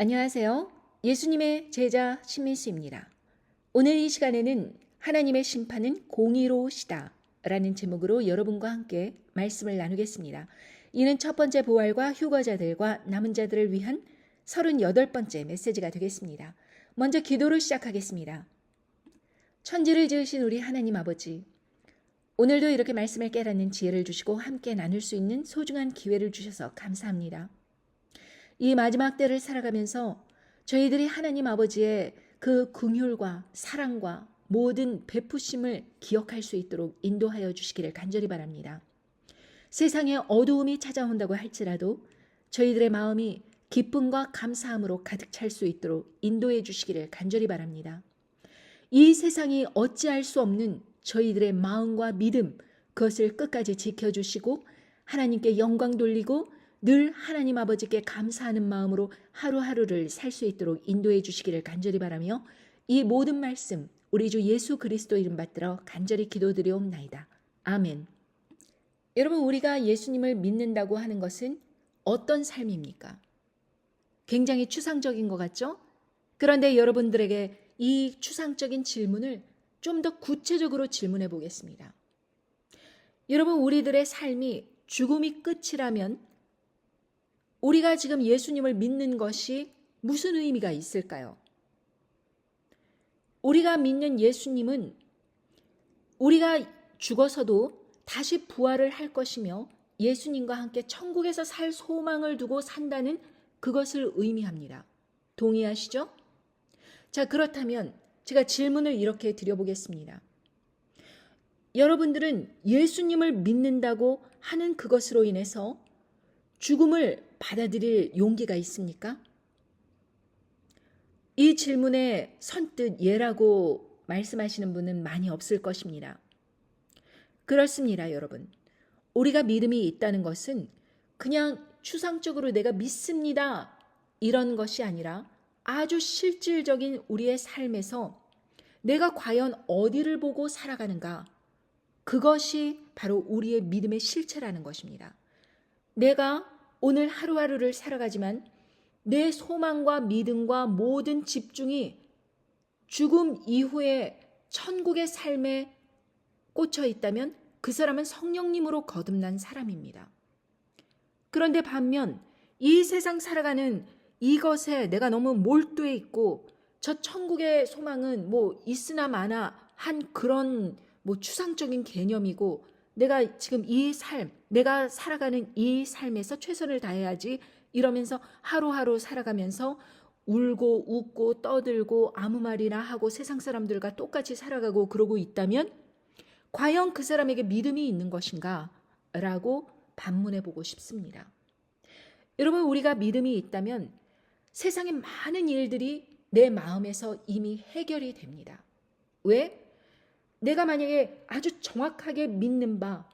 안녕하세요. 예수님의 제자 신민수입니다. 오늘 이 시간에는 하나님의 심판은 공의로우시다 라는 제목으로 여러분과 함께 말씀을 나누겠습니다. 이는 첫 번째 부활과 휴거자들과 남은 자들을 위한 38번째 메시지가 되겠습니다. 먼저 기도로 시작하겠습니다. 천지를 지으신 우리 하나님 아버지, 오늘도 이렇게 말씀을 깨닫는 지혜를 주시고 함께 나눌 수 있는 소중한 기회를 주셔서 감사합니다. 이 마지막 때를 살아가면서 저희들이 하나님 아버지의 그 긍휼과 사랑과 모든 베푸심을 기억할 수 있도록 인도하여 주시기를 간절히 바랍니다. 세상에 어두움이 찾아온다고 할지라도 저희들의 마음이 기쁨과 감사함으로 가득 찰 수 있도록 인도해 주시기를 간절히 바랍니다. 이 세상이 어찌할 수 없는 저희들의 마음과 믿음, 그것을 끝까지 지켜주시고 하나님께 영광 돌리고 늘 하나님 아버지께 감사하는 마음으로 하루하루를 살 수 있도록 인도해 주시기를 간절히 바라며 이 모든 말씀 우리 주 예수 그리스도 이름 받들어 간절히 기도드리옵나이다. 아멘. 여러분, 우리가 예수님을 믿는다고 하는 것은 어떤 삶입니까? 굉장히 추상적인 것 같죠? 그런데 여러분들에게 이 추상적인 질문을 좀 더 구체적으로 질문해 보겠습니다. 여러분, 우리들의 삶이 죽음이 끝이라면 우리가 지금 예수님을 믿는 것이 무슨 의미가 있을까요? 우리가 믿는 예수님은 우리가 죽어서도 다시 부활을 할 것이며 예수님과 함께 천국에서 살 소망을 두고 산다는 그것을 의미합니다. 동의하시죠? 자, 그렇다면 제가 질문을 이렇게 드려보겠습니다. 여러분들은 예수님을 믿는다고 하는 그것으로 인해서 죽음을 받아들일 용기가 있습니까? 이 질문에 선뜻 예라고 말씀하시는 분은 많이 없을 것입니다. 그렇습니다, 여러분. 우리가 믿음이 있다는 것은 그냥 추상적으로 내가 믿습니다, 이런 것이 아니라 아주 실질적인 우리의 삶에서 내가 과연 어디를 보고 살아가는가, 그것이 바로 우리의 믿음의 실체라는 것입니다. 내가 오늘 하루하루를 살아가지만 내 소망과 믿음과 모든 집중이 죽음 이후에 천국의 삶에 꽂혀 있다면 그 사람은 성령님으로 거듭난 사람입니다. 그런데 반면 이 세상 살아가는 이것에 내가 너무 몰두해 있고 저 천국의 소망은 뭐 있으나 마나 한 그런 추상적인 개념이고 내가 지금 이 삶, 내가 살아가는 이 삶에서 최선을 다해야지 이러면서 하루하루 살아가면서 울고 웃고 떠들고 아무 말이나 하고 세상 사람들과 똑같이 살아가고 그러고 있다면 과연 그 사람에게 믿음이 있는 것인가? 라고 반문해 보고 싶습니다. 여러분, 우리가 믿음이 있다면 세상의 많은 일들이 내 마음에서 이미 해결이 됩니다. 왜? 내가 만약에 아주 정확하게 믿는 바,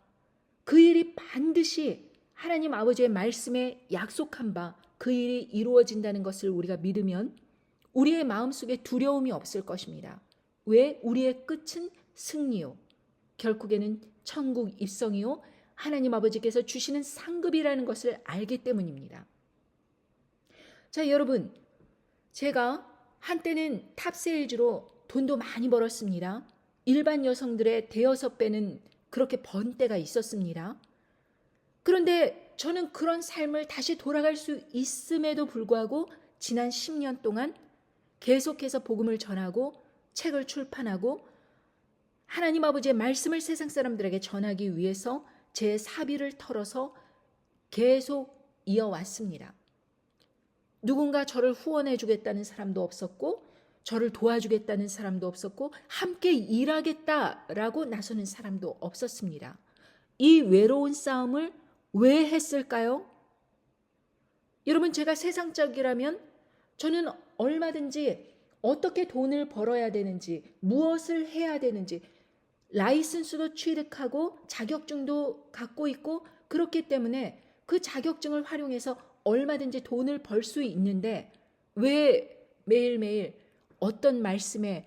그 일이 반드시 하나님 아버지의 말씀에 약속한 바, 그 일이 이루어진다는 것을 우리가 믿으면 우리의 마음속에 두려움이 없을 것입니다. 왜? 우리의 끝은 승리요, 결국에는 천국 입성이요, 하나님 아버지께서 주시는 상급이라는 것을 알기 때문입니다. 자, 여러분, 제가 한때는 탑세일즈로 돈도 많이 벌었습니다. 일반 여성들의 대여섯 배는 그렇게 번 때가 있었습니다. 그런데 저는 그런 삶을 다시 돌아갈 수 있음에도 불구하고 지난 10년 동안 계속해서 복음을 전하고 책을 출판하고 하나님 아버지의 말씀을 세상 사람들에게 전하기 위해서 제 사비를 털어서 계속 이어왔습니다. 누군가 저를 후원해 주겠다는 사람도 없었고 저를 도와주겠다는 사람도 없었고 함께 일하겠다라고 나서는 사람도 없었습니다. 이 외로운 싸움을 왜 했을까요? 여러분, 제가 세상적이라면 저는 얼마든지 어떻게 돈을 벌어야 되는지, 무엇을 해야 되는지, 라이선스도 취득하고 자격증도 갖고 있고 그렇기 때문에 그 자격증을 활용해서 얼마든지 돈을 벌 수 있는데 왜 매일매일 어떤 말씀에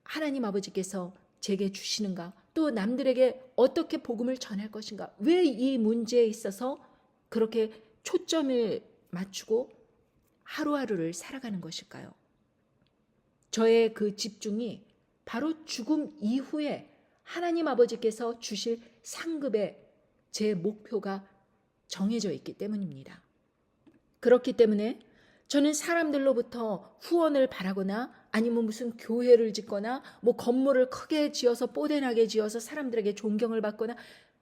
하나님 아버지께서 제게 주시는가, 또 남들에게 어떻게 복음을 전할 것인가, 왜 이 문제에 있어서 그렇게 초점을 맞추고 하루하루를 살아가는 것일까요? 저의 그 집중이 바로 죽음 이후에 하나님 아버지께서 주실 상급에 제 목표가 정해져 있기 때문입니다. 그렇기 때문에 저는 사람들로부터 후원을 바라거나 아니면 무슨 교회를 짓거나 뭐 건물을 크게 지어서 뽀대나게 지어서 사람들에게 존경을 받거나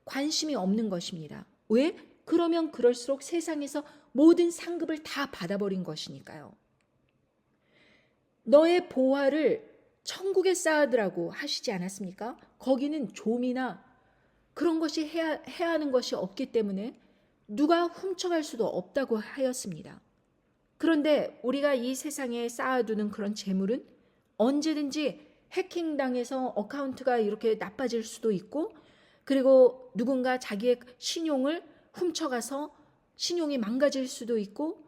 관심이 없는 것입니다. 왜? 그러면 그럴수록 세상에서 모든 상급을 다 받아버린 것이니까요. 너의 보화를 천국에 쌓으라고 하시지 않았습니까? 거기는 좀이나 그런 것이 해야 하는 것이 없기 때문에 누가 훔쳐갈 수도 없다고 하였습니다. 그런데 우리가 이 세상에 쌓아두는 그런 재물은 언제든지 해킹당해서 어카운트가 이렇게 나빠질 수도 있고, 그리고 누군가 자기의 신용을 훔쳐가서 신용이 망가질 수도 있고,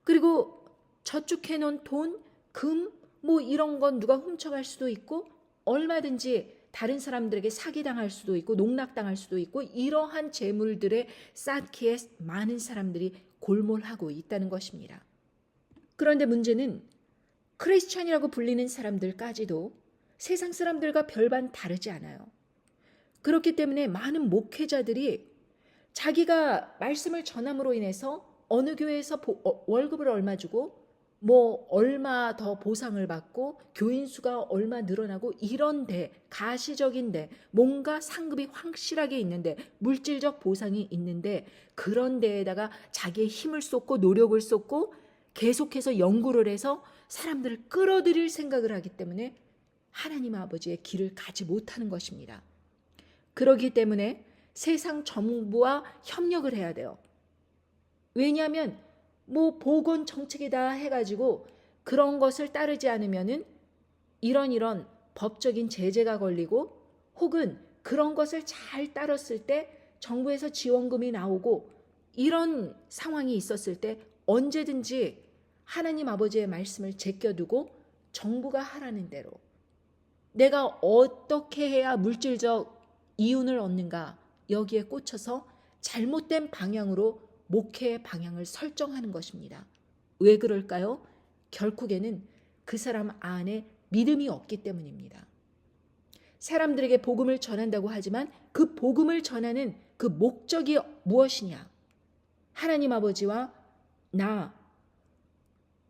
그리고 저축해놓은 돈, 금, 뭐 이런 건 누가 훔쳐갈 수도 있고, 얼마든지 다른 사람들에게 사기당할 수도 있고 농락당할 수도 있고, 이러한 재물들에 쌓기에 많은 사람들이 골몰하고 있다는 것입니다. 그런데 문제는 크리스천이라고 불리는 사람들까지도 세상 사람들과 별반 다르지 않아요. 그렇기 때문에 많은 목회자들이 자기가 말씀을 전함으로 인해서 어느 교회에서 월급을 얼마 주고 뭐 얼마 더 보상을 받고 교인 수가 얼마 늘어나고 이런데, 가시적인데, 뭔가 상급이 확실하게 있는데, 물질적 보상이 있는데, 그런 데에다가 자기의 힘을 쏟고 노력을 쏟고 계속해서 연구를 해서 사람들을 끌어들일 생각을 하기 때문에 하나님 아버지의 길을 가지 못하는 것입니다. 그렇기 때문에 세상 정부와 협력을 해야 돼요. 왜냐하면 뭐 보건 정책이다 해가지고 그런 것을 따르지 않으면은 이런 법적인 제재가 걸리고, 혹은 그런 것을 잘 따랐을 때 정부에서 지원금이 나오고 이런 상황이 있었을 때 언제든지 하나님 아버지의 말씀을 제껴두고 정부가 하라는 대로 내가 어떻게 해야 물질적 이윤을 얻는가, 여기에 꽂혀서 잘못된 방향으로 목회의 방향을 설정하는 것입니다. 왜 그럴까요? 결국에는 그 사람 안에 믿음이 없기 때문입니다. 사람들에게 복음을 전한다고 하지만 그 복음을 전하는 그 목적이 무엇이냐? 하나님 아버지와 나,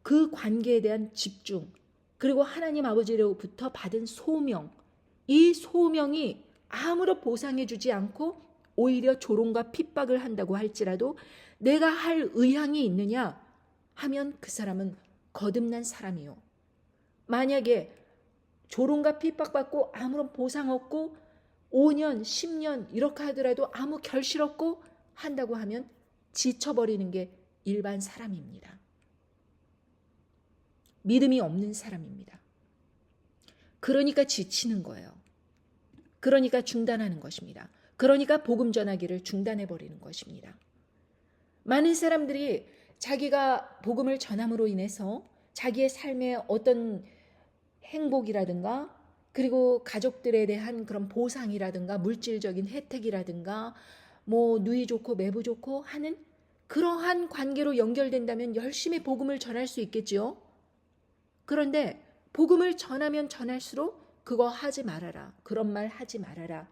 그 관계에 대한 집중, 그리고 하나님 아버지로부터 받은 소명, 이 소명이 아무런 보상해 주지 않고 오히려 조롱과 핍박을 한다고 할지라도 내가 할 의향이 있느냐 하면 그 사람은 거듭난 사람이요. 만약에 조롱과 핍박받고 아무런 보상 없고 5년, 10년 이렇게 하더라도 아무 결실 없고 한다고 하면 지쳐버리는 게 일반 사람입니다. 믿음이 없는 사람입니다. 그러니까 지치는 거예요. 그러니까 중단하는 것입니다. 그러니까 복음 전하기를 중단해버리는 것입니다. 많은 사람들이 자기가 복음을 전함으로 인해서 자기의 삶의 어떤 행복이라든가, 그리고 가족들에 대한 그런 보상이라든가 물질적인 혜택이라든가 뭐 누이 좋고 매부 좋고 하는 그러한 관계로 연결된다면 열심히 복음을 전할 수 있겠지요. 그런데 복음을 전하면 전할수록 그거 하지 말아라, 그런 말 하지 말아라,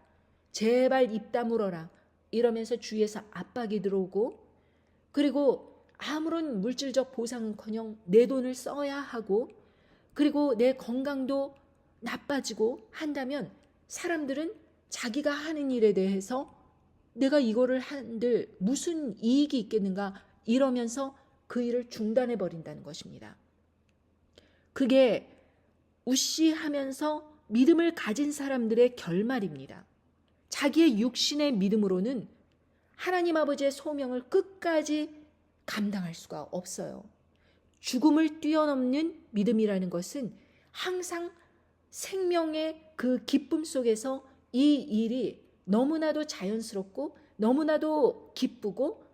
제발 입 다물어라 이러면서 주위에서 압박이 들어오고, 그리고 아무런 물질적 보상은커녕 내 돈을 써야 하고, 그리고 내 건강도 나빠지고 한다면 사람들은 자기가 하는 일에 대해서 내가 이거를 한들 무슨 이익이 있겠는가 이러면서 그 일을 중단해 버린다는 것입니다. 그게 우시하면서 믿음을 가진 사람들의 결말입니다. 자기의 육신의 믿음으로는 하나님 아버지의 소명을 끝까지 감당할 수가 없어요. 죽음을 뛰어넘는 믿음이라는 것은 항상 생명의 그 기쁨 속에서 이 일이 너무나도 자연스럽고 너무나도 기쁘고,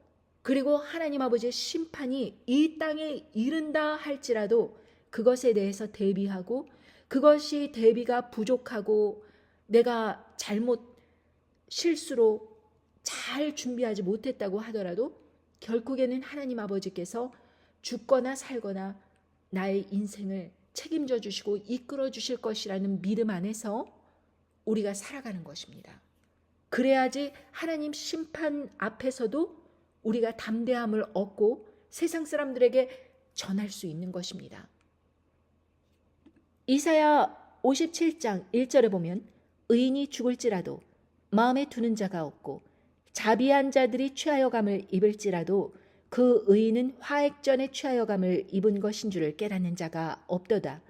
그리고 하나님 아버지의 심판이 이 땅에 이른다 할지라도 그것에 대해서 대비하고, 그것이 대비가 부족하고 내가 잘못 실수로 잘 준비하지 못했다고 하더라도 결국에는 하나님 아버지께서 죽거나 살거나 나의 인생을 책임져 주시고 이끌어 주실 것이라는 믿음 안에서 우리가 살아가는 것입니다. 그래야지 하나님 심판 앞에서도 우리가 담대함을 얻고 세상 사람들에게 전할 수 있는 것입니다. 이사야 57장 1절에 보면 의인이 죽을지라도 마음에 두는 자가 없고 자비한 자들이 취하여감을 입을지라도 그 의인은 화액전에 취하여감을 입은 것인 줄을 깨닫는 자가 없도다.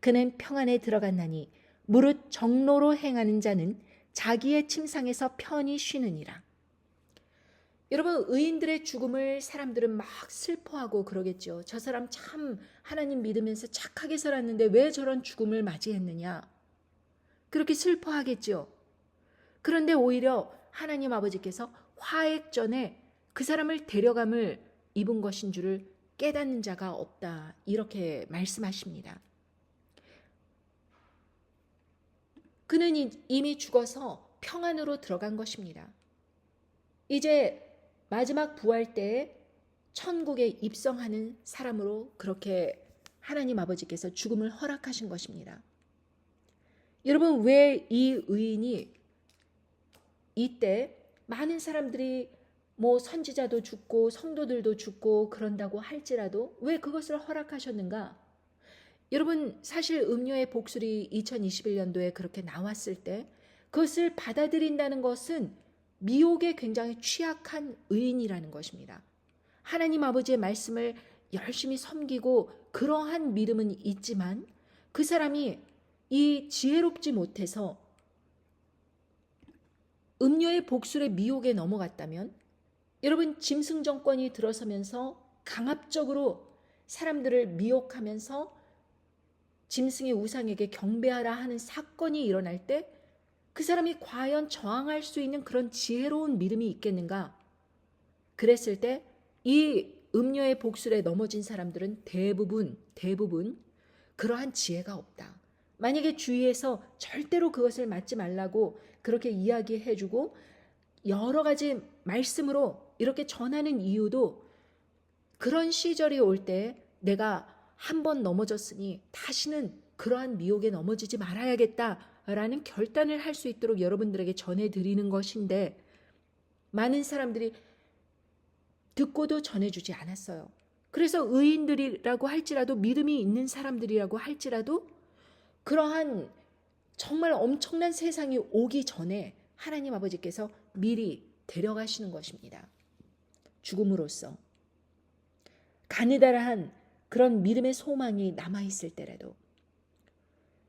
그는 평안에 들어갔나니 무릇 정로로 행하는 자는 자기의 침상에서 편히 쉬느니라. 여러분, 의인들의 죽음을 사람들은 막 슬퍼하고 그러겠죠. 저 사람 참 하나님 믿으면서 착하게 살았는데 왜 저런 죽음을 맞이했느냐. 그렇게 슬퍼하겠죠. 그런데 오히려 하나님 아버지께서 화액전에 그 사람을 데려감을 입은 것인 줄을 깨닫는 자가 없다. 이렇게 말씀하십니다. 그는 이미 죽어서 평안으로 들어간 것입니다. 이제 마지막 부활 때에 천국에 입성하는 사람으로 그렇게 하나님 아버지께서 죽음을 허락하신 것입니다. 여러분, 왜 이 의인이 이때 많은 사람들이 뭐 선지자도 죽고 성도들도 죽고 그런다고 할지라도 왜 그것을 허락하셨는가? 여러분, 사실 음료의 복술이 2021년도에 그렇게 나왔을 때 그것을 받아들인다는 것은 미혹에 굉장히 취약한 의인이라는 것입니다. 하나님 아버지의 말씀을 열심히 섬기고 그러한 믿음은 있지만 그 사람이 이 지혜롭지 못해서 음료의 복술의 미혹에 넘어갔다면 여러분, 짐승 정권이 들어서면서 강압적으로 사람들을 미혹하면서 짐승의 우상에게 경배하라 하는 사건이 일어날 때 그 사람이 과연 저항할 수 있는 그런 지혜로운 믿음이 있겠는가? 그랬을 때 이 음료의 복술에 넘어진 사람들은 대부분 그러한 지혜가 없다. 만약에 주위에서 절대로 그것을 맞지 말라고 그렇게 이야기해주고 여러 가지 말씀으로 이렇게 전하는 이유도 그런 시절이 올 때 내가 한 번 넘어졌으니 다시는 그러한 미혹에 넘어지지 말아야겠다라는 결단을 할 수 있도록 여러분들에게 전해드리는 것인데 많은 사람들이 듣고도 전해주지 않았어요. 그래서 의인들이라고 할지라도 믿음이 있는 사람들이라고 할지라도 그러한 정말 엄청난 세상이 오기 전에 하나님 아버지께서 미리 데려가시는 것입니다. 죽음으로써 가느다란 그런 믿음의 소망이 남아있을 때라도.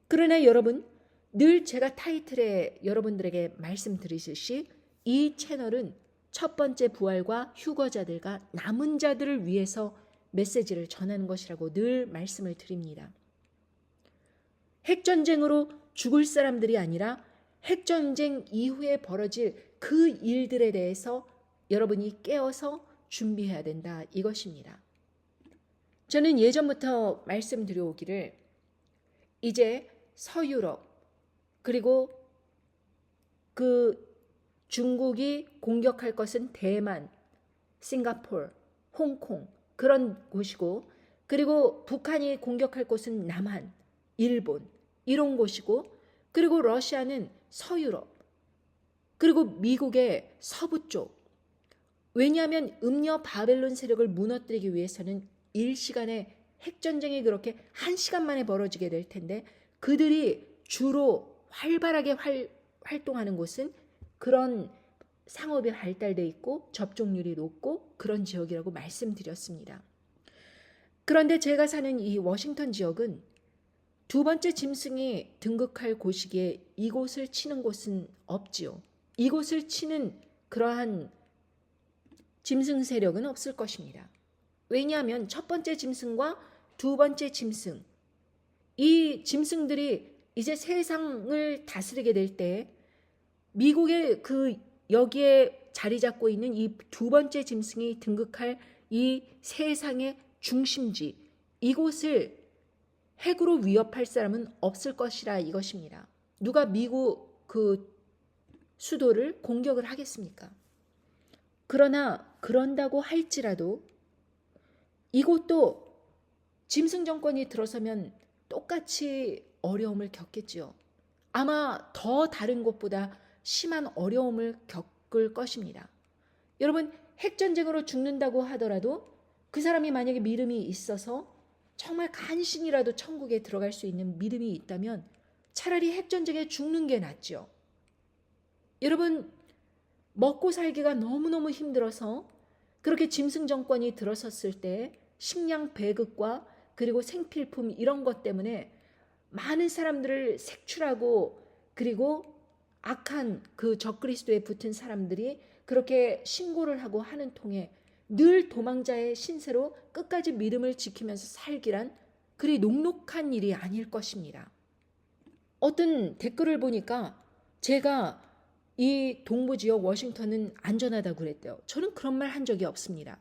그러나 여러분, 늘 제가 타이틀에 여러분들에게 말씀드리듯이 이 채널은 첫 번째 부활과 휴거자들과 남은 자들을 위해서 메시지를 전하는 것이라고 늘 말씀을 드립니다. 핵전쟁으로 죽을 사람들이 아니라 핵전쟁 이후에 벌어질 그 일들에 대해서 여러분이 깨어서 준비해야 된다, 이것입니다. 저는 예전부터 말씀드려오기를 이제 서유럽 그리고 그 중국이 공격할 것은 대만, 싱가포르, 홍콩 그런 곳이고 그리고 북한이 공격할 곳은 남한, 일본 이런 곳이고 그리고 러시아는 서유럽 그리고 미국의 서부 쪽. 왜냐하면 음녀 바벨론 세력을 무너뜨리기 위해서는 일시간에 핵전쟁이 그렇게 1시간 만에 벌어지게 될 텐데 그들이 주로 활발하게 활동하는 곳은 그런 상업이 발달돼 있고 접종률이 높고 그런 지역이라고 말씀드렸습니다. 그런데 제가 사는 이 워싱턴 지역은 두 번째 짐승이 등극할 곳이기에 이곳을 치는 곳은 없지요. 이곳을 치는 그러한 짐승 세력은 없을 것입니다. 왜냐하면 첫 번째 짐승과 두 번째 짐승, 이 짐승들이 이제 세상을 다스리게 될 때 미국의 그 여기에 자리 잡고 있는 이 두 번째 짐승이 등극할 이 세상의 중심지, 이곳을 핵으로 위협할 사람은 없을 것이라 이것입니다. 누가 미국 그 수도를 공격을 하겠습니까? 그러나 그런다고 할지라도 이곳도 짐승 정권이 들어서면 똑같이 어려움을 겪겠지요. 아마 더 다른 곳보다 심한 어려움을 겪을 것입니다. 여러분, 핵전쟁으로 죽는다고 하더라도 그 사람이 만약에 믿음이 있어서 정말 간신이라도 천국에 들어갈 수 있는 믿음이 있다면 차라리 핵전쟁에 죽는 게 낫죠. 여러분, 먹고 살기가 너무너무 힘들어서 그렇게 짐승 정권이 들어섰을 때 식량 배급과 그리고 생필품 이런 것 때문에 많은 사람들을 색출하고 그리고 악한 그 적그리스도에 붙은 사람들이 그렇게 신고를 하고 하는 통에 늘 도망자의 신세로 끝까지 믿음을 지키면서 살기란 그리 녹록한 일이 아닐 것입니다. 어떤 댓글을 보니까 제가 이 동부지역 워싱턴은 안전하다고 그랬대요. 저는 그런 말 한 적이 없습니다.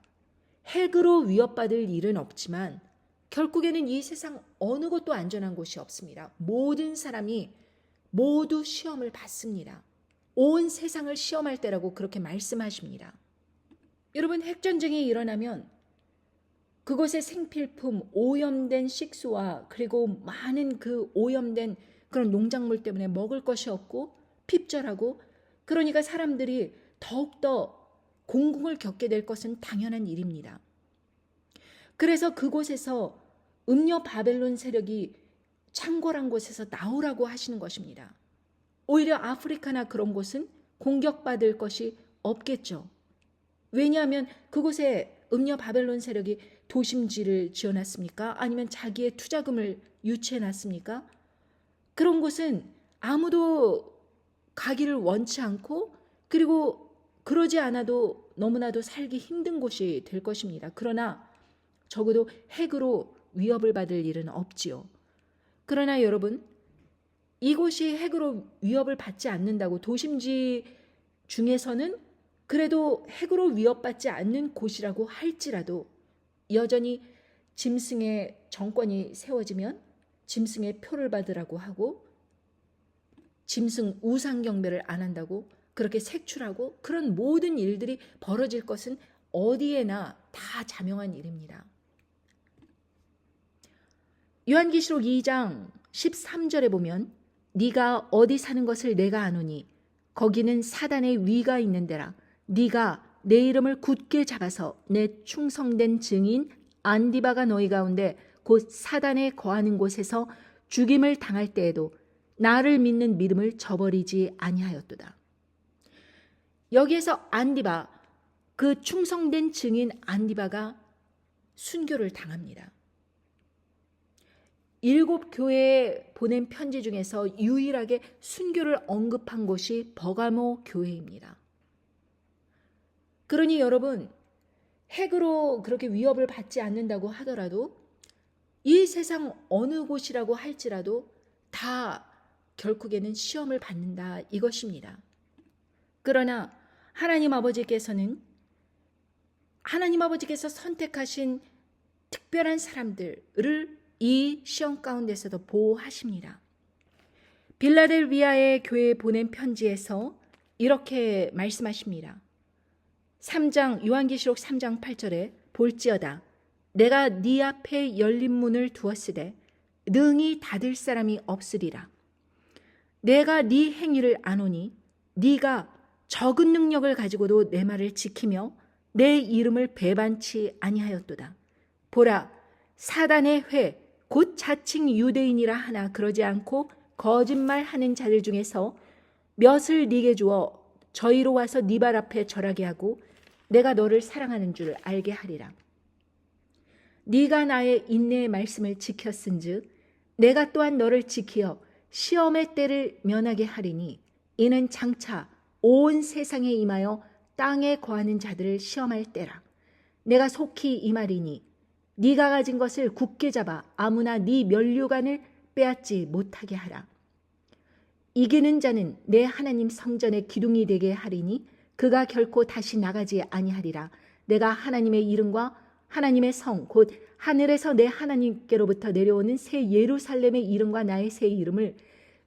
핵으로 위협받을 일은 없지만 결국에는 이 세상 어느 곳도 안전한 곳이 없습니다. 모든 사람이 모두 시험을 받습니다. 온 세상을 시험할 때라고 그렇게 말씀하십니다. 여러분, 핵전쟁이 일어나면 그곳의 생필품, 오염된 식수와 그리고 많은 그 오염된 그런 농작물 때문에 먹을 것이 없고 핍절하고 그러니까 사람들이 더욱더 공공을 겪게 될 것은 당연한 일입니다. 그래서 그곳에서 음녀 바벨론 세력이 창궐한 곳에서 나오라고 하시는 것입니다. 오히려 아프리카나 그런 곳은 공격받을 것이 없겠죠. 왜냐하면 그곳에 음녀 바벨론 세력이 도심지를 지어놨습니까? 아니면 자기의 투자금을 유치해놨습니까? 그런 곳은 아무도 가기를 원치 않고 그리고 그러지 않아도 너무나도 살기 힘든 곳이 될 것입니다. 그러나 적어도 핵으로 위협을 받을 일은 없지요. 그러나 여러분, 이곳이 핵으로 위협을 받지 않는다고 도심지 중에서는 그래도 핵으로 위협받지 않는 곳이라고 할지라도 여전히 짐승의 정권이 세워지면 짐승의 표를 받으라고 하고 짐승 우상경배를 안 한다고 그렇게 색출하고 그런 모든 일들이 벌어질 것은 어디에나 다 자명한 일입니다. 요한계시록 2장 13절에 보면 네가 어디 사는 것을 내가 아노니 거기는 사단의 위가 있는 데라. 네가 내 이름을 굳게 잡아서 내 충성된 증인 안디바가 너희 가운데 곧 사단에 거하는 곳에서 죽임을 당할 때에도 나를 믿는 믿음을 저버리지 아니하였도다. 여기에서 안디바, 그 충성된 증인 안디바가 순교를 당합니다. 7 교회에 보낸 편지 중에서 유일하게 순교를 언급한 곳이 버가모 교회입니다. 그러니 여러분, 핵으로 그렇게 위협을 받지 않는다고 하더라도 이 세상 어느 곳이라고 할지라도 다 결국에는 시험을 받는다 이것입니다. 그러나 하나님 아버지께서 선택하신 특별한 사람들을 이 시험 가운데서도 보호하십니다. 빌라델비아의 교회에 보낸 편지에서 이렇게 말씀하십니다. 3장 요한계시록 3장 8절에 볼지어다 내가 네 앞에 열린 문을 두었으되 능히 닫을 사람이 없으리라. 내가 네 행위를 아노니 네가 적은 능력을 가지고도 내 말을 지키며 내 이름을 배반치 아니하였도다. 보라, 사단의 회 곧 자칭 유대인이라 하나 그러지 않고 거짓말하는 자들 중에서 몇을 네게 주어 저희로 와서 네 발 앞에 절하게 하고 내가 너를 사랑하는 줄 알게 하리라. 네가 나의 인내의 말씀을 지켰은즉 내가 또한 너를 지키어 시험의 때를 면하게 하리니 이는 장차 온 세상에 임하여 땅에 거하는 자들을 시험할 때라. 내가 속히 이 말이니 네가 가진 것을 굳게 잡아 아무나 네 면류관을 빼앗지 못하게 하라. 이기는 자는 내 하나님 성전의 기둥이 되게 하리니 그가 결코 다시 나가지 아니하리라. 내가 하나님의 이름과 하나님의 성 곧 하늘에서 내 하나님께로부터 내려오는 새 예루살렘의 이름과 나의 새 이름을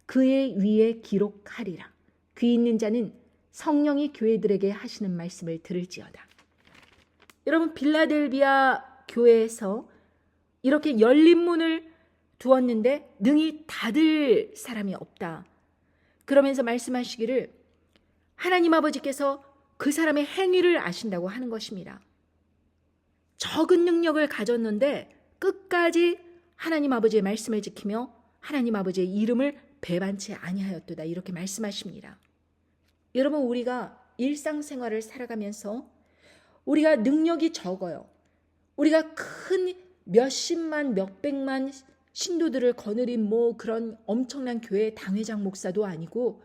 그의 위에 기록하리라. 귀 있는 자는 성령이 교회들에게 하시는 말씀을 들을지어다. 여러분, 빌라델비아 교회에서 이렇게 열린 문을 두었는데 능히 닫을 사람이 없다. 그러면서 말씀하시기를 하나님 아버지께서 그 사람의 행위를 아신다고 하는 것입니다. 적은 능력을 가졌는데 끝까지 하나님 아버지의 말씀을 지키며 하나님 아버지의 이름을 배반치 아니하였도다. 이렇게 말씀하십니다. 여러분, 우리가 일상생활을 살아가면서 우리가 능력이 적어요. 우리가 큰 몇십만 몇백만 신도들을 거느린 그런 엄청난 교회 당회장 목사도 아니고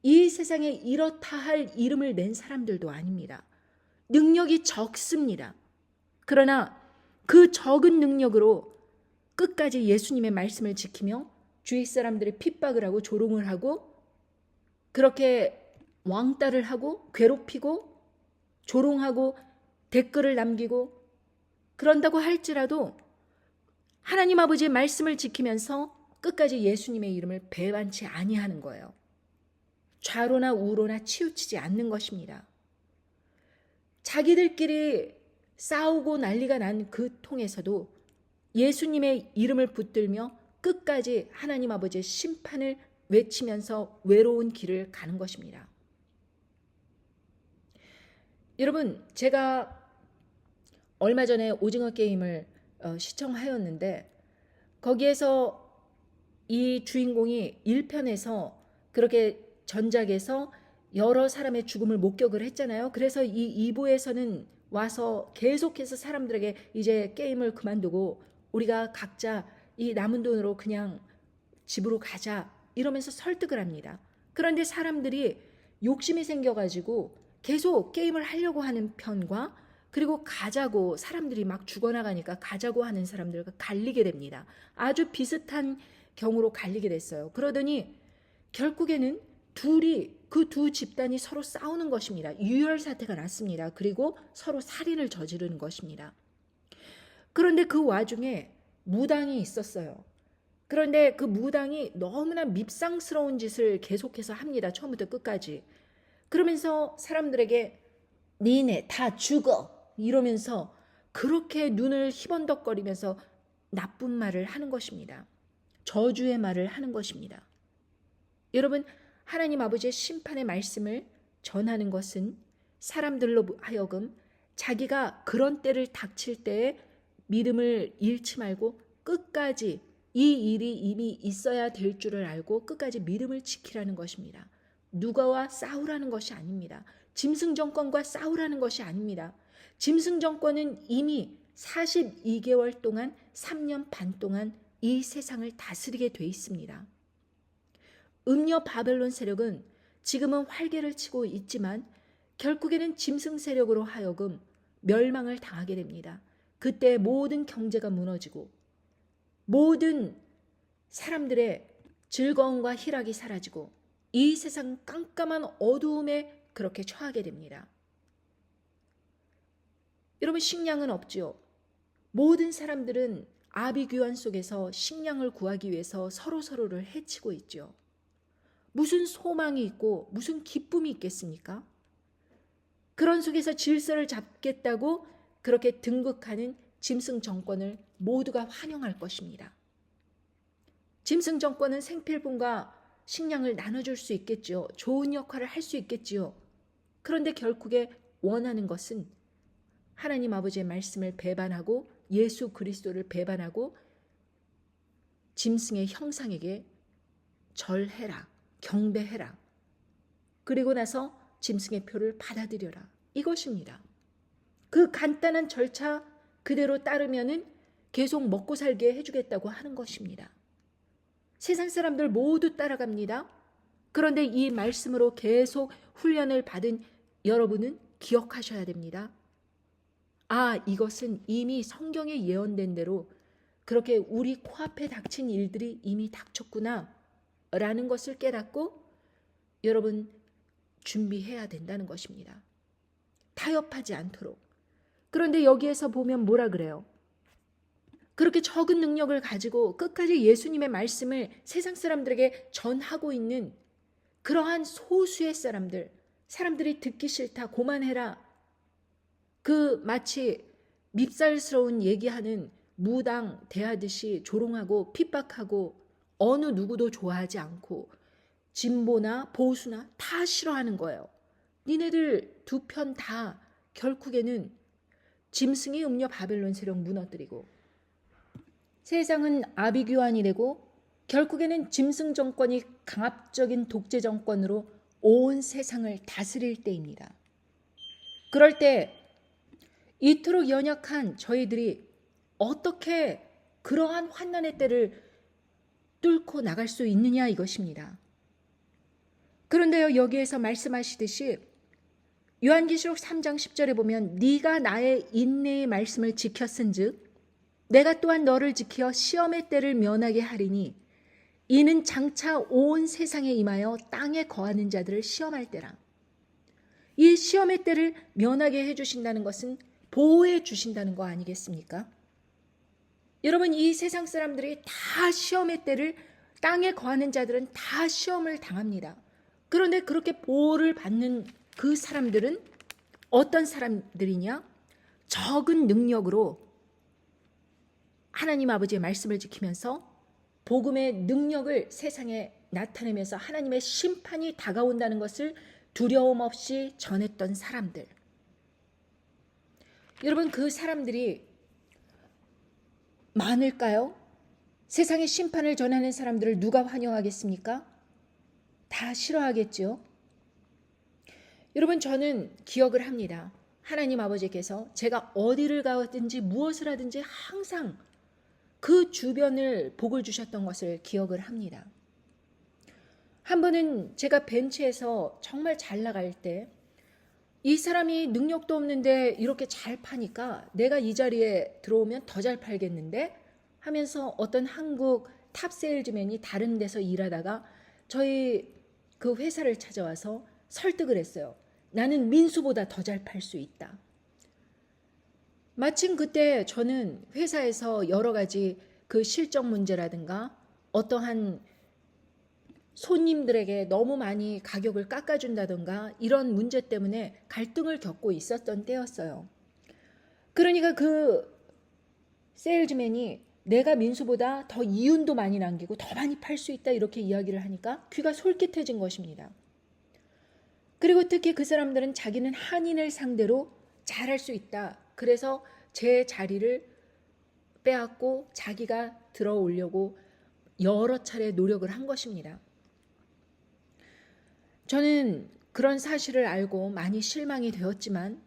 이 세상에 이렇다 할 이름을 낸 사람들도 아닙니다. 능력이 적습니다. 그러나 그 적은 능력으로 끝까지 예수님의 말씀을 지키며 주위 사람들의 핍박을 하고 조롱을 하고 그렇게 왕따를 하고 괴롭히고 조롱하고 댓글을 남기고 그런다고 할지라도 하나님 아버지의 말씀을 지키면서 끝까지 예수님의 이름을 배반치 아니하는 거예요. 좌로나 우로나 치우치지 않는 것입니다. 자기들끼리 싸우고 난리가 난 그 통에서도 예수님의 이름을 붙들며 끝까지 하나님 아버지의 심판을 외치면서 외로운 길을 가는 것입니다. 여러분, 제가 얼마 전에 오징어 게임을 시청하였는데 거기에서 이 주인공이 1편에서 그렇게 전작에서 여러 사람의 죽음을 목격을 했잖아요. 그래서 이 2부에서는 와서 계속해서 사람들에게 이제 게임을 그만두고 우리가 각자 이 남은 돈으로 그냥 집으로 가자 이러면서 설득을 합니다. 그런데 사람들이 욕심이 생겨가지고 계속 게임을 하려고 하는 편과 그리고 가자고 사람들이 막 죽어나가니까 가자고 하는 사람들과 갈리게 됩니다. 아주 비슷한 경우로 갈리게 됐어요. 그러더니 결국에는 그 두 집단이 서로 싸우는 것입니다. 유혈 사태가 났습니다. 그리고 서로 살인을 저지르는 것입니다. 그런데 그 와중에 무당이 있었어요. 그런데 그 무당이 너무나 밉상스러운 짓을 계속해서 합니다. 처음부터 끝까지. 그러면서 사람들에게 니네 다 죽어 이러면서 그렇게 눈을 희번덕거리면서 나쁜 말을 하는 것입니다. 저주의 말을 하는 것입니다. 여러분, 하나님 아버지의 심판의 말씀을 전하는 것은 사람들로 하여금 자기가 그런 때를 닥칠 때에 믿음을 잃지 말고 끝까지 이 일이 이미 있어야 될 줄을 알고 끝까지 믿음을 지키라는 것입니다. 누가와 싸우라는 것이 아닙니다. 짐승 정권과 싸우라는 것이 아닙니다. 짐승 정권은 이미 42개월 동안 3년 반 동안 이 세상을 다스리게 돼 있습니다. 음녀 바벨론 세력은 지금은 활개를 치고 있지만 결국에는 짐승 세력으로 하여금 멸망을 당하게 됩니다. 그때 모든 경제가 무너지고 모든 사람들의 즐거움과 희락이 사라지고 이 세상 깜깜한 어두움에 그렇게 처하게 됩니다. 여러분, 식량은 없지요. 모든 사람들은 아비규환 속에서 식량을 구하기 위해서 서로를 해치고 있죠. 무슨 소망이 있고 무슨 기쁨이 있겠습니까? 그런 속에서 질서를 잡겠다고 그렇게 등극하는 짐승 정권을 모두가 환영할 것입니다. 짐승 정권은 생필품과 식량을 나눠줄 수 있겠지요. 좋은 역할을 할 수 있겠지요. 그런데 결국에 원하는 것은 하나님 아버지의 말씀을 배반하고 예수 그리스도를 배반하고 짐승의 형상에게 절해라, 경배해라. 그리고 나서 짐승의 표를 받아들여라. 이것입니다. 그 간단한 절차 그대로 따르면은 계속 먹고 살게 해주겠다고 하는 것입니다. 세상 사람들 모두 따라갑니다. 그런데 이 말씀으로 계속 훈련을 받은 여러분은 기억하셔야 됩니다. 아, 이것은 이미 성경에 예언된 대로 그렇게 우리 코앞에 닥친 일들이 이미 닥쳤구나 라는 것을 깨닫고 여러분 준비해야 된다는 것입니다. 타협하지 않도록. 그런데 여기에서 보면 뭐라 그래요? 그렇게 적은 능력을 가지고 끝까지 예수님의 말씀을 세상 사람들에게 전하고 있는 그러한 소수의 사람들이 듣기 싫다, 고만해라. 그 마치 밉살스러운 얘기하는 무당 대하듯이 조롱하고 핍박하고 어느 누구도 좋아하지 않고 진보나 보수나 다 싫어하는 거예요. 니네들 두 편 다 결국에는 짐승이 음녀 바벨론 세력 무너뜨리고 세상은 아비규환이 되고 결국에는 짐승 정권이 강압적인 독재 정권으로 온 세상을 다스릴 때입니다. 그럴 때 이토록 연약한 저희들이 어떻게 그러한 환난의 때를 뚫고 나갈 수 있느냐 이것입니다. 그런데요, 여기에서 말씀하시듯이 요한계시록 3장 10절에 보면 네가 나의 인내의 말씀을 지켰은즉 내가 또한 너를 지켜 시험의 때를 면하게 하리니 이는 장차 온 세상에 임하여 땅에 거하는 자들을 시험할 때라. 이 시험의 때를 면하게 해주신다는 것은 보호해 주신다는 거 아니겠습니까? 여러분, 이 세상 사람들이 다 시험의 때를, 땅에 거하는 자들은 다 시험을 당합니다. 그런데 그렇게 보호를 받는 그 사람들은 어떤 사람들이냐? 적은 능력으로 하나님 아버지의 말씀을 지키면서 복음의 능력을 세상에 나타내면서 하나님의 심판이 다가온다는 것을 두려움 없이 전했던 사람들. 여러분, 그 사람들이 많을까요? 세상의 심판을 전하는 사람들을 누가 환영하겠습니까? 다 싫어하겠죠. 여러분, 저는 기억을 합니다. 하나님 아버지께서 제가 어디를 가든지 무엇을 하든지 항상 그 주변을 복을 주셨던 것을 기억을 합니다. 한 번은 제가 벤치에서 정말 잘 나갈 때 이 사람이 능력도 없는데 이렇게 잘 파니까 내가 이 자리에 들어오면 더 잘 팔겠는데 하면서 어떤 한국 탑 세일즈맨이 다른 데서 일하다가 저희 그 회사를 찾아와서 설득을 했어요. 나는 민수보다 더 잘 팔 수 있다. 마침 그때 저는 회사에서 여러 가지 그 실적 문제라든가 어떠한 손님들에게 너무 많이 가격을 깎아준다든가 이런 문제 때문에 갈등을 겪고 있었던 때였어요. 그러니까 그 세일즈맨이 내가 민수보다 더 이윤도 많이 남기고 더 많이 팔 수 있다 이렇게 이야기를 하니까 귀가 솔깃해진 것입니다. 그리고 특히 그 사람들은 자기는 한인을 상대로 잘할 수 있다. 그래서 제 자리를 빼앗고 자기가 들어오려고 여러 차례 노력을 한 것입니다. 저는 그런 사실을 알고 많이 실망이 되었지만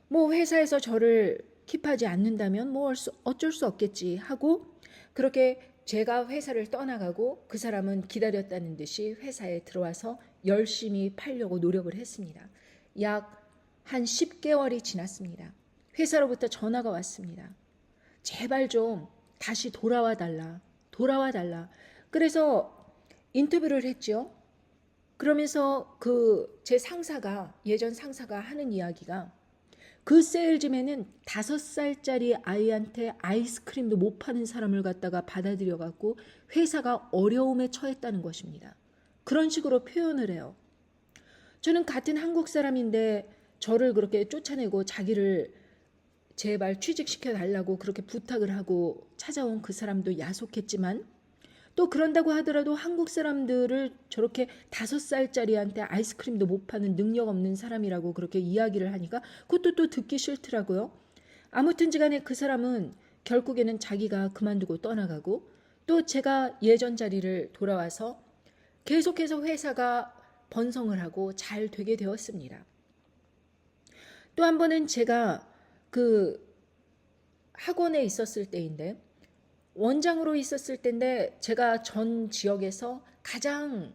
뭐 회사에서 저를 킵하지 않는다면 뭐 어쩔 수 없겠지 하고 그렇게 제가 회사를 떠나가고 그 사람은 기다렸다는 듯이 회사에 들어와서 열심히 팔려고 노력을 했습니다. 약 한 10개월이 지났습니다. 회사로부터 전화가 왔습니다. 제발 좀 다시 돌아와 달라. 돌아와 달라. 그래서 인터뷰를 했죠. 그러면서 그 제 상사가 예전 상사가 하는 이야기가 그 세일즈맨은 5살짜리 아이한테 아이스크림도 못 파는 사람을 갖다가 받아들여 갖고 회사가 어려움에 처했다는 것입니다. 그런 식으로 표현을 해요. 저는 같은 한국 사람인데 저를 그렇게 쫓아내고 자기를 제발 취직시켜 달라고 그렇게 부탁을 하고 찾아온 그 사람도 야속했지만 또 그런다고 하더라도 한국 사람들을 저렇게 5살짜리한테 아이스크림도 못 파는 능력 없는 사람이라고 그렇게 이야기를 하니까 그것도 또 듣기 싫더라고요. 아무튼지 간에 그 사람은 결국에는 자기가 그만두고 떠나가고 또 제가 예전 자리를 돌아와서 계속해서 회사가 번성을 하고 잘 되게 되었습니다. 또 한 번은 제가 그 학원에 있었을 때인데 원장으로 있었을 때인데 제가 전 지역에서 가장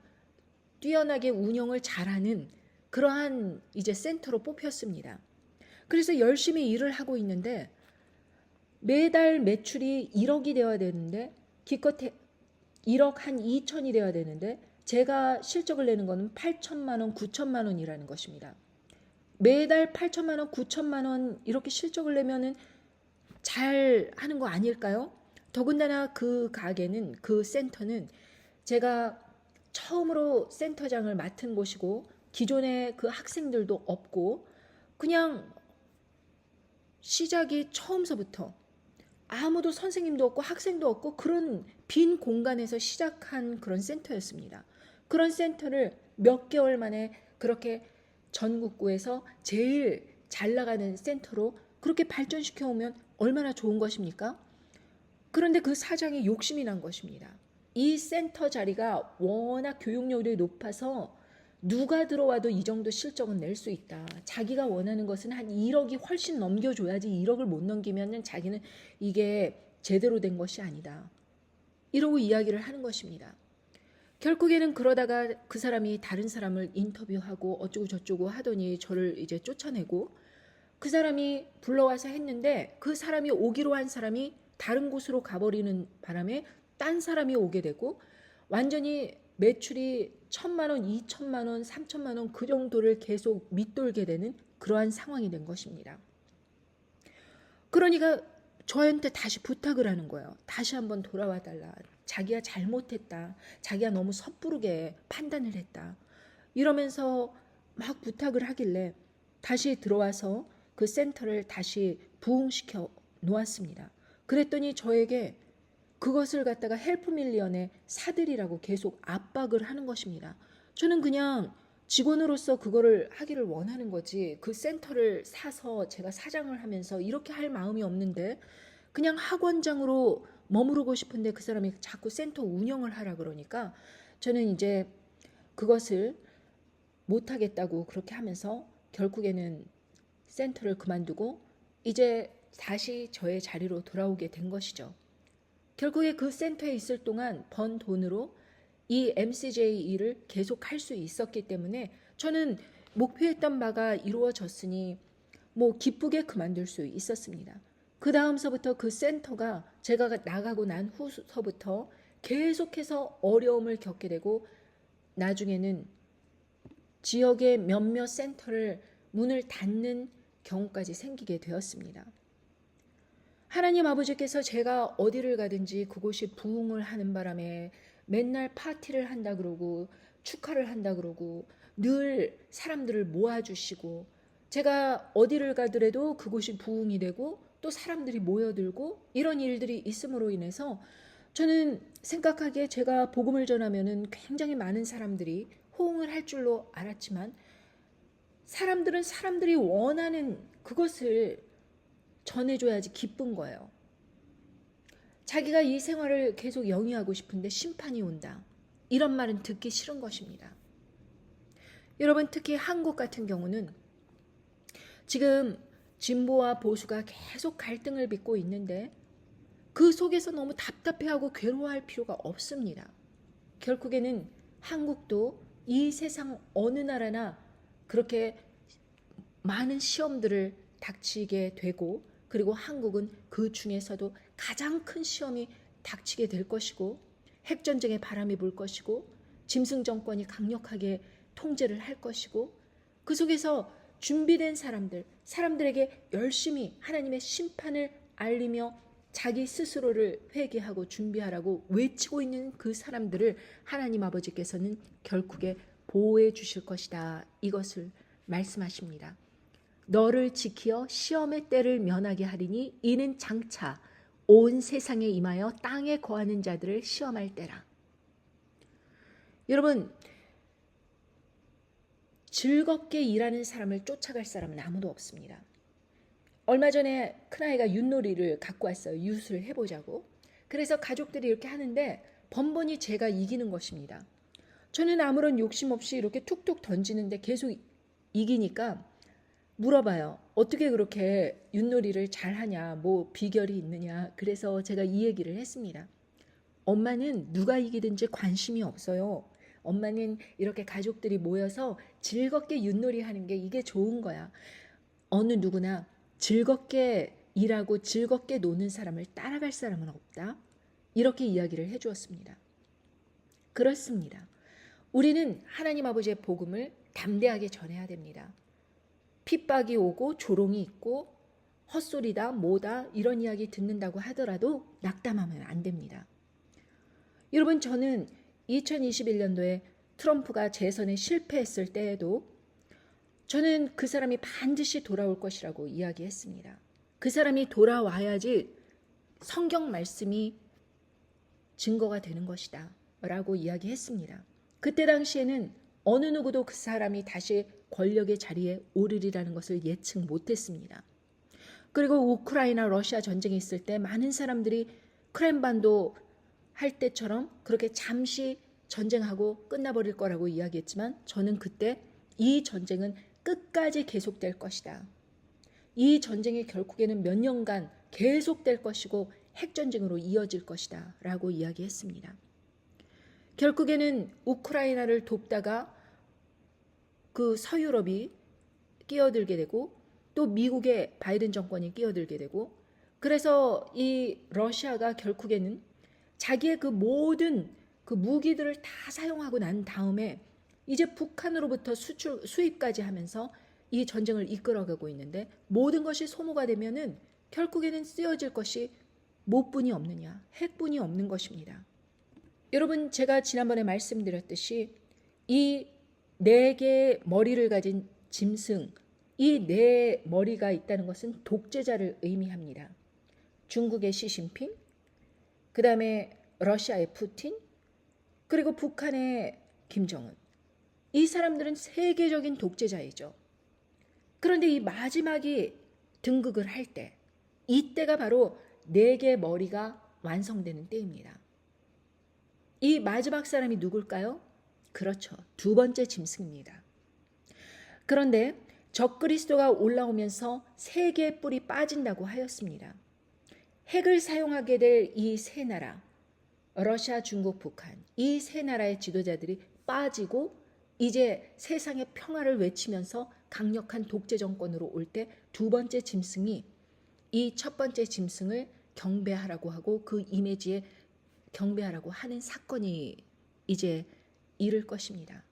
뛰어나게 운영을 잘하는 그러한 이제 센터로 뽑혔습니다. 그래서 열심히 일을 하고 있는데 매달 매출이 1억이 되어야 되는데 기껏해 1억 한 2천이 되어야 되는데 제가 실적을 내는 거는 8천만 원, 9천만 원이라는 것입니다. 매달 8천만 원, 9천만 원 이렇게 실적을 내면은 잘 하는 거 아닐까요? 더군다나 그 가게는 그 센터는 제가 처음으로 센터장을 맡은 곳이고 기존에 그 학생들도 없고 그냥 시작이 처음서부터 아무도 선생님도 없고 학생도 없고 그런 빈 공간에서 시작한 그런 센터였습니다. 그런 센터를 몇 개월 만에 그렇게 전국구에서 제일 잘 나가는 센터로 그렇게 발전시켜 오면 얼마나 좋은 것입니까? 그런데 그 사장이 욕심이 난 것입니다. 이 센터 자리가 워낙 교육열이 높아서 누가 들어와도 이 정도 실적은 낼 수 있다. 자기가 원하는 것은 한 1억이 훨씬 넘겨줘야지 1억을 못 넘기면 자기는 이게 제대로 된 것이 아니다. 이러고 이야기를 하는 것입니다. 결국에는 그러다가 그 사람이 다른 사람을 인터뷰하고 어쩌고 저쩌고 하더니 저를 이제 쫓아내고 그 사람이 불러와서 했는데 그 사람이 오기로 한 사람이 다른 곳으로 가버리는 바람에 딴 사람이 오게 되고 완전히 매출이 1,000만 원, 2천만 원, 3천만 원 그 정도를 계속 밑돌게 되는 그러한 상황이 된 것입니다. 그러니까 저한테 다시 부탁을 하는 거예요. 다시 한번 돌아와 달라. 자기가 잘못했다. 자기가 너무 섣부르게 판단을 했다. 이러면서 막 부탁을 하길래 다시 들어와서 그 센터를 다시 부흥시켜 놓았습니다. 그랬더니 저에게 그것을 갖다가 헬프밀리언의 사들이라고 계속 압박을 하는 것입니다. 저는 그냥 직원으로서 그거를 하기를 원하는 거지 그 센터를 사서 제가 사장을 하면서 이렇게 할 마음이 없는데 그냥 학원장으로 머무르고 싶은데 그 사람이 자꾸 센터 운영을 하라 그러니까 저는 이제 그것을 못하겠다고 그렇게 하면서 결국에는 센터를 그만두고 이제 다시 저의 자리로 돌아오게 된 것이죠. 결국에 그 센터에 있을 동안 번 돈으로 이 MCJ 일을 계속 할 수 있었기 때문에 저는 목표했던 바가 이루어졌으니 뭐 기쁘게 그만둘 수 있었습니다. 그 다음서부터 그 센터가 제가 나가고 난 후서부터 계속해서 어려움을 겪게 되고 나중에는 지역의 몇몇 센터를 문을 닫는 경우까지 생기게 되었습니다. 하나님 아버지께서 제가 어디를 가든지 그곳이 부흥을 하는 바람에 맨날 파티를 한다 그러고 축하를 한다 그러고 늘 사람들을 모아주시고 제가 어디를 가더라도 그곳이 부흥이 되고 또 사람들이 모여들고 이런 일들이 있음으로 인해서 저는 생각하기에 제가 복음을 전하면은 굉장히 많은 사람들이 호응을 할 줄로 알았지만 사람들은 사람들이 원하는 그것을 전해줘야지 기쁜 거예요. 자기가 이 생활을 계속 영위하고 싶은데 심판이 온다. 이런 말은 듣기 싫은 것입니다. 여러분 특히 한국 같은 경우는 지금 진보와 보수가 계속 갈등을 빚고 있는데 그 속에서 너무 답답해하고 괴로워할 필요가 없습니다. 결국에는 한국도 이 세상 어느 나라나 그렇게 많은 시험들을 닥치게 되고 그리고 한국은 그 중에서도 가장 큰 시험이 닥치게 될 것이고 핵전쟁의 바람이 불 것이고 짐승 정권이 강력하게 통제를 할 것이고 그 속에서 준비된 사람들에게 열심히 하나님의 심판을 알리며 자기 스스로를 회개하고 준비하라고 외치고 있는 그 사람들을 하나님 아버지께서는 결국에 보호해 주실 것이다. 이것을 말씀하십니다. 너를 지키어 시험의 때를 면하게 하리니 이는 장차 온 세상에 임하여 땅에 거하는 자들을 시험할 때라. 여러분 즐겁게 일하는 사람을 쫓아갈 사람은 아무도 없습니다. 얼마 전에 큰아이가 윷놀이를 갖고 왔어요. 윷을 해보자고. 그래서 가족들이 이렇게 하는데 번번이 제가 이기는 것입니다. 저는 아무런 욕심 없이 이렇게 툭툭 던지는데 계속 이기니까 물어봐요. 어떻게 그렇게 윷놀이를 잘하냐, 뭐 비결이 있느냐. 그래서 제가 이 얘기를 했습니다. 엄마는 누가 이기든지 관심이 없어요. 엄마는 이렇게 가족들이 모여서 즐겁게 윷놀이 하는 게 이게 좋은 거야. 어느 누구나 즐겁게 일하고 즐겁게 노는 사람을 따라갈 사람은 없다. 이렇게 이야기를 해주었습니다. 그렇습니다. 우리는 하나님 아버지의 복음을 담대하게 전해야 됩니다. 핍박이 오고 조롱이 있고 헛소리다 뭐다 이런 이야기 듣는다고 하더라도 낙담하면 안 됩니다. 여러분 저는 2021년도에 트럼프가 재선에 실패했을 때에도 저는 그 사람이 반드시 돌아올 것이라고 이야기했습니다. 그 사람이 돌아와야지 성경 말씀이 증거가 되는 것이다 라고 이야기했습니다. 그때 당시에는 어느 누구도 그 사람이 다시 권력의 자리에 오르리라는 것을 예측 못했습니다. 그리고 우크라이나 러시아 전쟁이 있을 때 많은 사람들이 크렘반도 할 때처럼 그렇게 잠시 전쟁하고 끝나버릴 거라고 이야기했지만 저는 그때 이 전쟁은 끝까지 계속될 것이다. 이 전쟁이 결국에는 몇 년간 계속될 것이고 핵전쟁으로 이어질 것이다 라고 이야기했습니다. 결국에는 우크라이나를 돕다가 그 서유럽이 끼어들게 되고 또 미국의 바이든 정권이 끼어들게 되고 그래서 이 러시아가 결국에는 자기의 그 모든 그 무기들을 다 사용하고 난 다음에 이제 북한으로부터 수입까지 하면서 이 전쟁을 이끌어가고 있는데 모든 것이 소모가 되면은 결국에는 쓰여질 것이 뭐뿐이 없느냐, 핵뿐이 없는 것입니다. 여러분 제가 지난번에 말씀드렸듯이 이 4개의 머리를 가진 짐승, 이 4머리가 있다는 것은 독재자를 의미합니다. 중국의 시진핑, 그 다음에 러시아의 푸틴, 그리고 북한의 김정은. 이 사람들은 세계적인 독재자이죠. 그런데 이 마지막이 등극을 할 때, 이때가 바로 4개의 머리가 완성되는 때입니다. 이 마지막 사람이 누굴까요? 그렇죠. 2번째 짐승입니다. 그런데 적그리스도가 올라오면서 3개의 뿔이 빠진다고 하였습니다. 핵을 사용하게 될 이 세 나라, 러시아, 중국, 북한, 이 세 나라의 지도자들이 빠지고 이제 세상의 평화를 외치면서 강력한 독재 정권으로 올 때 2번째 짐승이 이 첫 번째 짐승을 경배하라고 하고 그 이미지에 경배하라고 하는 사건이 이제 이를 것입니다.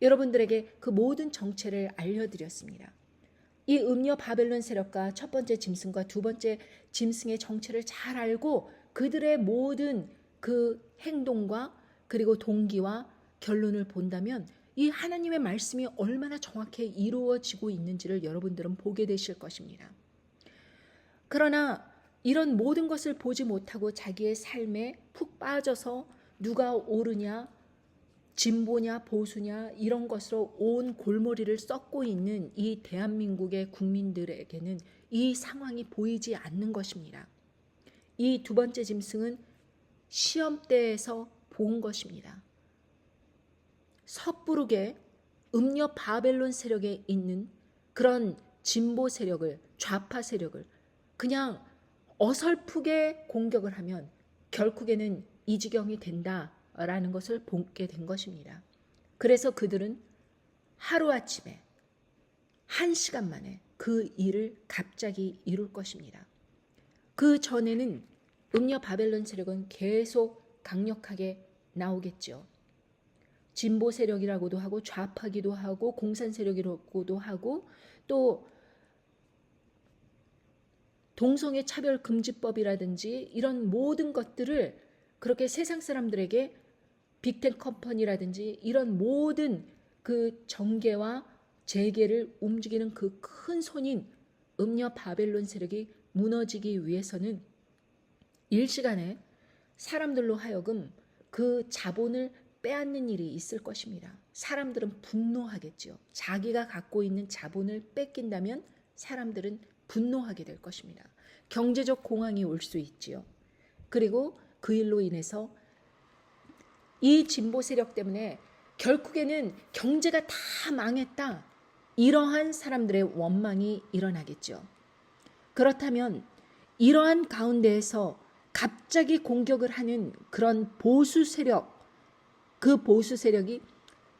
여러분들에게 그 모든 정체를 알려드렸습니다. 이 음녀 바벨론 세력과 첫 번째 짐승과 2번째 짐승의 정체를 잘 알고 그들의 모든 그 행동과 그리고 동기와 결론을 본다면 이 하나님의 말씀이 얼마나 정확히 이루어지고 있는지를 여러분들은 보게 되실 것입니다. 그러나 이런 모든 것을 보지 못하고 자기의 삶에 푹 빠져서 누가 옳으냐, 진보냐, 보수냐 이런 것으로 온 골머리를 썩고 있는 이 대한민국의 국민들에게는 이 상황이 보이지 않는 것입니다. 이 2번째 짐승은 시험대에서 본 것입니다. 섣부르게 음녀 바벨론 세력에 있는 그런 진보 세력을, 좌파 세력을 그냥 어설프게 공격을 하면 결국에는 이 지경이 된다라는 것을 보게 된 것입니다. 그래서 그들은 하루아침에 1시간 만에 그 일을 갑자기 이룰 것입니다. 그 전에는 음녀 바벨론 세력은 계속 강력하게 나오겠죠. 진보 세력이라고도 하고 좌파기도 하고 공산 세력이라고도 하고 또 동성애 차별 금지법이라든지 이런 모든 것들을 그렇게 세상 사람들에게 빅텐 컴퍼니라든지 이런 모든 그 정계와 재계를 움직이는 그 큰 손인 음녀 바벨론 세력이 무너지기 위해서는 일시간에 사람들로 하여금 그 자본을 빼앗는 일이 있을 것입니다. 사람들은 분노하겠죠. 자기가 갖고 있는 자본을 뺏긴다면 사람들은 분노하게 될 것입니다. 경제적 공황이 올 수 있지요. 그리고 그 일로 인해서 이 진보 세력 때문에 결국에는 경제가 다 망했다. 이러한 사람들의 원망이 일어나겠죠. 그렇다면 이러한 가운데에서 갑자기 공격을 하는 그런 보수 세력, 그 보수 세력이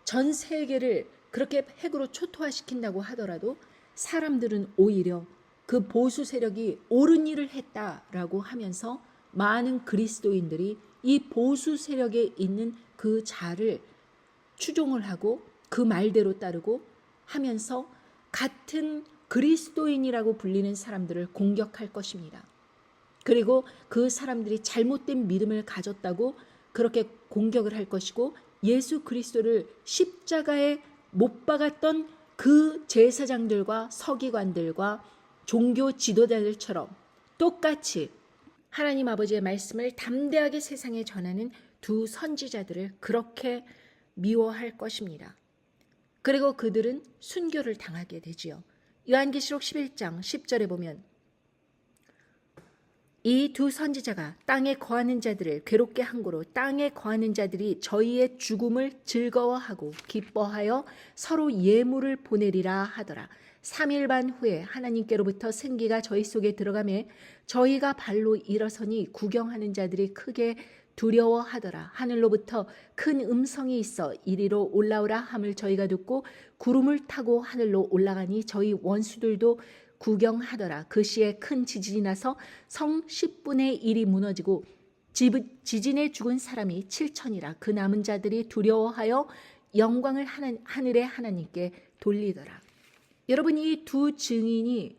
전 세계를 그렇게 핵으로 초토화시킨다고 하더라도 사람들은 오히려 그 보수 세력이 옳은 일을 했다라고 하면서 많은 그리스도인들이 이 보수 세력에 있는 그 자를 추종을 하고 그 말대로 따르고 하면서 같은 그리스도인이라고 불리는 사람들을 공격할 것입니다. 그리고 그 사람들이 잘못된 믿음을 가졌다고 그렇게 공격을 할 것이고 예수 그리스도를 십자가에 못 박았던 그 제사장들과 서기관들과 종교 지도자들처럼 똑같이 하나님 아버지의 말씀을 담대하게 세상에 전하는 두 선지자들을 그렇게 미워할 것입니다. 그리고 그들은 순교를 당하게 되지요. 요한계시록 11장 10절에 보면 이 두 선지자가 땅에 거하는 자들을 괴롭게 한 고로 땅에 거하는 자들이 저희의 죽음을 즐거워하고 기뻐하여 서로 예물을 보내리라 하더라. 3일 반 후에 하나님께로부터 생기가 저희 속에 들어가매 저희가 발로 일어서니 구경하는 자들이 크게 두려워하더라. 하늘로부터 큰 음성이 있어 이리로 올라오라 함을 저희가 듣고 구름을 타고 하늘로 올라가니 저희 원수들도 구경하더라. 그 시에 큰 지진이 나서 성 10분의 1이 무너지고 지진에 죽은 사람이 7천이라. 그 남은 자들이 두려워하여 영광을 하늘의 하나님께 돌리더라. 여러분, 이 두 증인이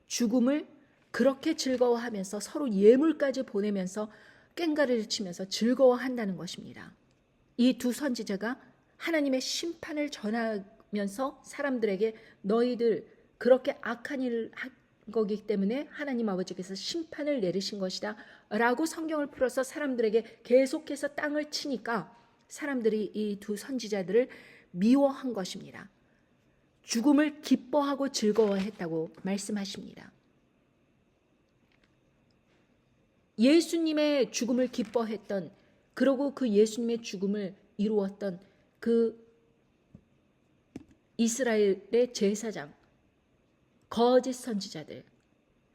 죽음을 그렇게 즐거워하면서 서로 예물까지 보내면서 꽹가리를 치면서 즐거워한다는 것입니다. 이 두 선지자가 하나님의 심판을 전하면서 사람들에게 너희들 그렇게 악한 일을 한 거기 때문에 하나님 아버지께서 심판을 내리신 것이다 라고 성경을 풀어서 사람들에게 계속해서 땅을 치니까 사람들이 이 두 선지자들을 미워한 것입니다. 죽음을 기뻐하고 즐거워했다고 말씀하십니다. 예수님의 죽음을 기뻐했던, 그리고 그 예수님의 죽음을 이루었던 그 이스라엘의 제사장, 거짓 선지자들,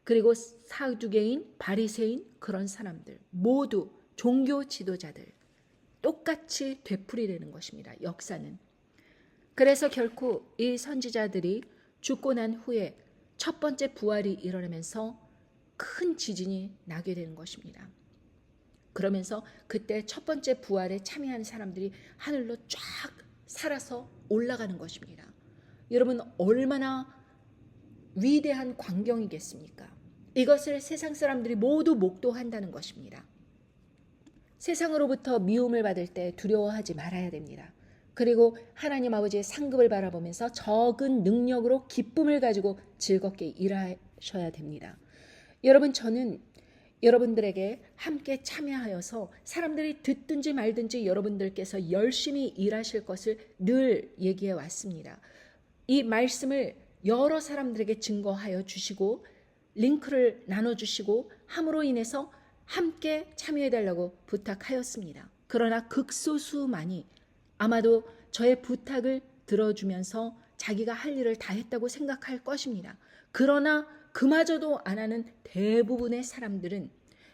그리고 사두개인, 바리새인, 그런 사람들 모두 종교 지도자들 똑같이 되풀이되는 것입니다. 역사는. 그래서 결코 이 선지자들이 죽고 난 후에 첫 번째 부활이 일어나면서 큰 지진이 나게 되는 것입니다. 그러면서 그때 첫 번째 부활에 참여한 사람들이 하늘로 쫙 살아서 올라가는 것입니다. 여러분, 얼마나 위대한 광경이겠습니까? 이것을 세상 사람들이 모두 목도한다는 것입니다. 세상으로부터 미움을 받을 때 두려워하지 말아야 됩니다. 그리고 하나님 아버지의 상급을 바라보면서 적은 능력으로 기쁨을 가지고 즐겁게 일하셔야 됩니다. 여러분, 저는 여러분들에게 함께 참여하여서 사람들이 듣든지 말든지 여러분들께서 열심히 일하실 것을 늘 얘기해 왔습니다. 이 말씀을 여러 사람들에게 증거하여 주시고 링크를 나눠주시고 함으로 인해서 함께 참여해달라고 부탁하였습니다. 그러나 극소수만이 아마도 저의 부탁을 들어주면서 자기가 할 일을 다 했다고 생각할 것입니다. 그러나 그마저도 안 하는 대부분의 사람들은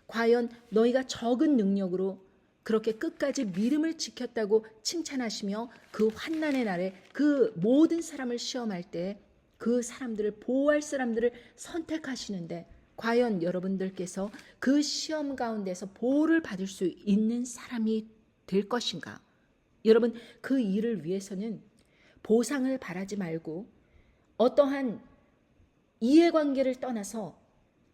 과연 너희가 적은 능력으로 그렇게 끝까지 믿음을 지켰다고 칭찬하시며 그 환난의 날에 그 모든 사람을 시험할 때 그 사람들을 보호할 사람들을 선택하시는데 과연 여러분들께서 그 시험 가운데서 보호를 받을 수 있는 사람이 될 것인가? 여러분, 그 일을 위해서는 보상을 바라지 말고 어떠한 이해관계를 떠나서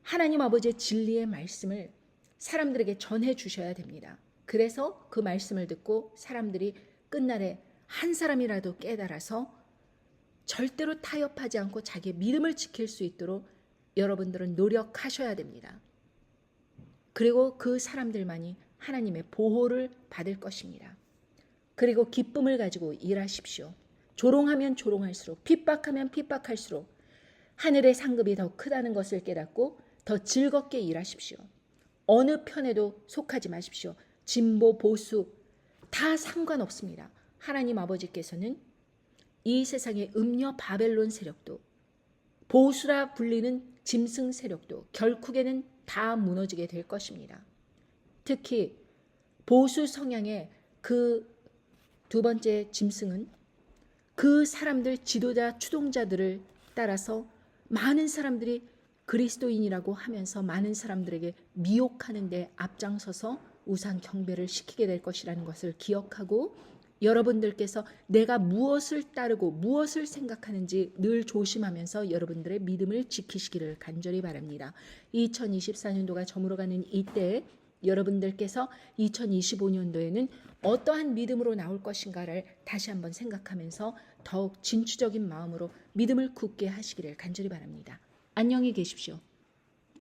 하나님 아버지의 진리의 말씀을 사람들에게 전해 주셔야 됩니다. 그래서 그 말씀을 듣고 사람들이 끝날에 한 사람이라도 깨달아서 절대로 타협하지 않고 자기의 믿음을 지킬 수 있도록 여러분들은 노력하셔야 됩니다. 그리고 그 사람들만이 하나님의 보호를 받을 것입니다. 그리고 기쁨을 가지고 일하십시오. 조롱하면 조롱할수록, 핍박하면 핍박할수록 하늘의 상급이 더 크다는 것을 깨닫고 더 즐겁게 일하십시오. 어느 편에도 속하지 마십시오. 진보, 보수 다 상관없습니다. 하나님 아버지께서는 이 세상의 음녀 바벨론 세력도 보수라 불리는 짐승 세력도 결국에는 다 무너지게 될 것입니다. 특히 보수 성향의 그 두 번째 짐승은 그 사람들 지도자 추동자들을 따라서 많은 사람들이 그리스도인이라고 하면서 많은 사람들에게 미혹하는 데 앞장서서 우상 경배를 시키게 될 것이라는 것을 기억하고 여러분들께서 내가 무엇을 따르고 무엇을 생각하는지 늘 조심하면서 여러분들의 믿음을 지키시기를 간절히 바랍니다. 2024년도가 저물어가는 이때에 여러분들께서 2025년도에는 어떠한 믿음으로 나올 것인가를 다시 한번 생각하면서 더욱 진취적인 마음으로 믿음을 굳게 하시기를 간절히 바랍니다. 안녕히 계십시오.